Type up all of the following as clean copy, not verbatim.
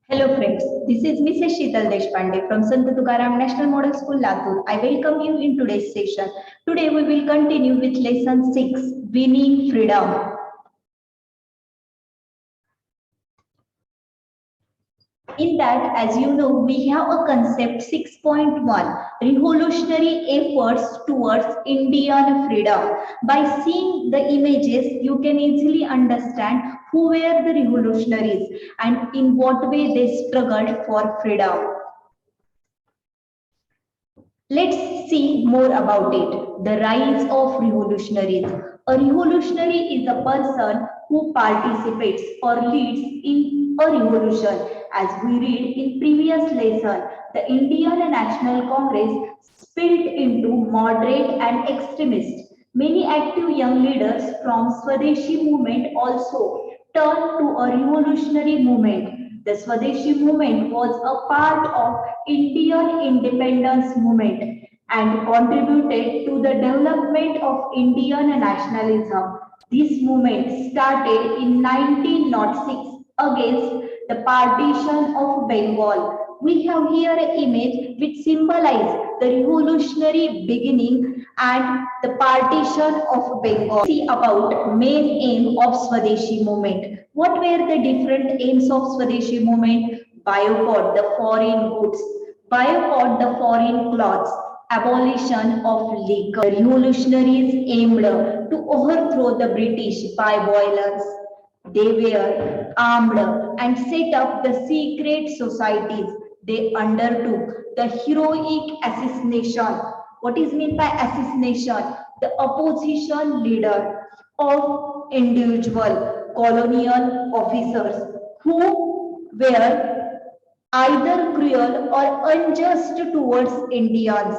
Hello friends, this is Mrs. Sheetal Deshpande from Sant Tukaram National Model School, Latur. I welcome you in today's session. Today we will continue with lesson 6, Winning Freedom. In that, as you know, we have a concept 6.1, revolutionary efforts towards Indian freedom. By seeing the images, you can easily understand who were the revolutionaries and in what way they struggled for freedom. Let's see more about it. The rise of revolutionaries. A revolutionary is a person who participates or leads in a revolution. As we read in previous lesson, the Indian National Congress split into moderate and extremist. Many active young leaders from Swadeshi movement also turned to a revolutionary movement. The Swadeshi movement was a part of Indian independence movement and contributed to the development of Indian nationalism. This movement started in 1906 against the partition of Bengal. We have here an image which symbolizes the revolutionary beginning and the partition of Bengal. See about main aim of Swadeshi movement. What were the different aims of Swadeshi movement? Boycott the foreign goods, boycott the foreign clothes, abolition of liquor. The revolutionaries aimed to overthrow the British by violence. They were armed and set up the secret societies. They undertook the heroic assassination. What is meant by assassination? The opposition leader of individual colonial officers who were either cruel or unjust towards Indians.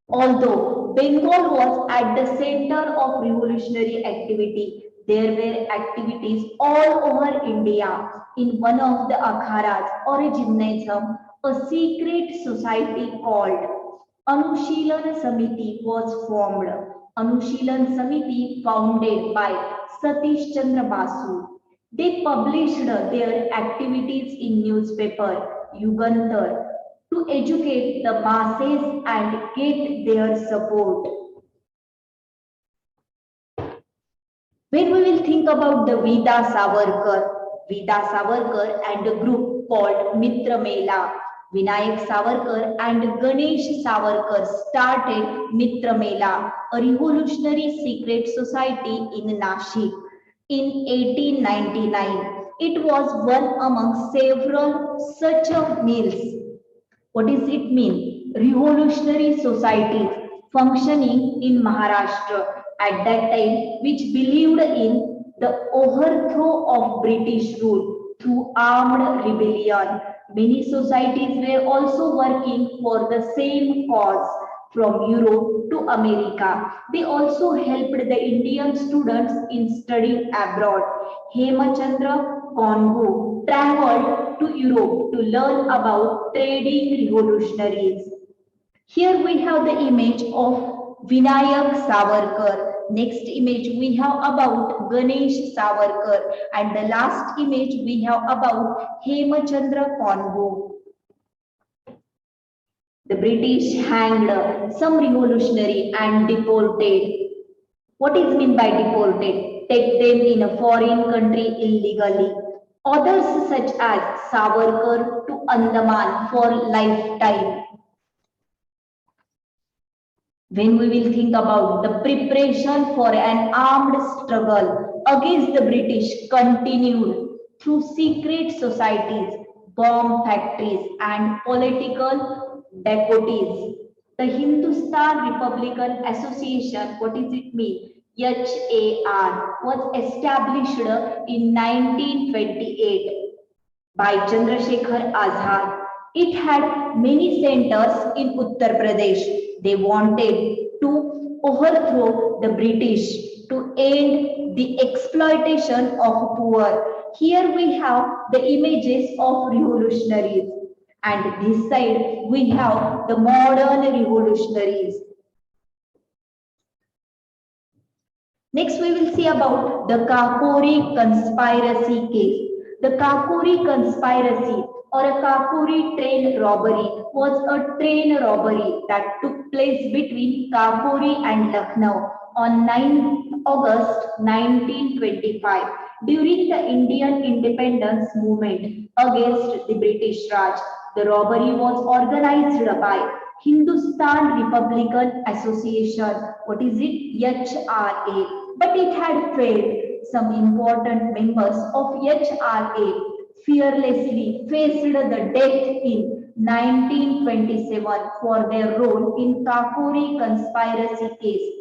Although Bengal was at the center of revolutionary activity, there were activities all over India. In one of the akharas or a gymnasium, a secret society called Anushilan Samiti was formed. Anushilan Samiti founded by Satish Chandra Basu. They published their activities in newspaper Yugantar to educate the masses and get their support. When we will think about the Vida Savarkar and a group called Mitra Mela, Vinayak Savarkar and Ganesh Savarkar started Mitra Mela, a revolutionary secret society in Nashik in 1899. It was one among several such mills. What does it mean? Revolutionary societies functioning in Maharashtra at that time, which believed in the overthrow of British rule through armed rebellion. Many societies were also working for the same cause from Europe to America. They also helped the Indian students in studying abroad. Hemachandra Congo traveled to Europe to learn about trading revolutionaries. Here we have the image of Vinayak Savarkar. Next image we have about Ganesh Savarkar. And the last image we have about Hemachandra Congo. The British hanged some revolutionary and deported. What is meant by deported? Take them in a foreign country illegally. Others such as Savarkar to Andaman for lifetime. When we will think about the preparation for an armed struggle against the British continued through secret societies, bomb factories and political decotes. The Hindustan Republican Association, what does it mean? HAR was established in 1928 by Chandrasekhar Azad. It had many centers in Uttar Pradesh. They wanted to overthrow the British to end the exploitation of poor. Here we have the images of revolutionaries, and this side we have the modern revolutionaries. Next, we will see about the Kakori conspiracy case. The Kakori conspiracy or a Kakori train robbery was a train robbery that took place between Kakori and Lucknow on 9 August 1925 during the Indian independence movement against the British Raj. The robbery was organized by Hindustan Republican Association, what is it? HRA, but it had failed. Some important members of HRA fearlessly faced the death in 1927 for their role in Kakori conspiracy case.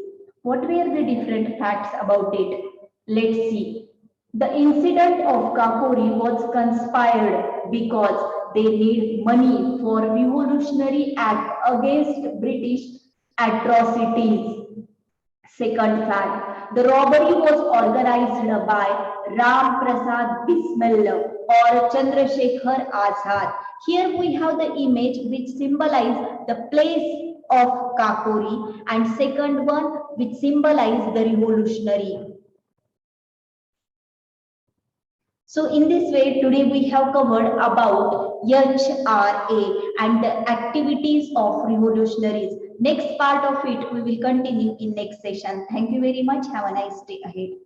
What were the different facts about it? Let's see. The incident of Kakori was conspired because they need money for revolutionary act against British atrocities. Second fact, the robbery was organized by Ram Prasad Bismil or Chandrasekhar Azad. Here we have the image which symbolizes the place of Kakori and second one which symbolizes the revolutionary. So in this way, today we have covered about HRA and the activities of revolutionaries. Next part of it, we will continue in next session. Thank you very much. Have a nice day ahead.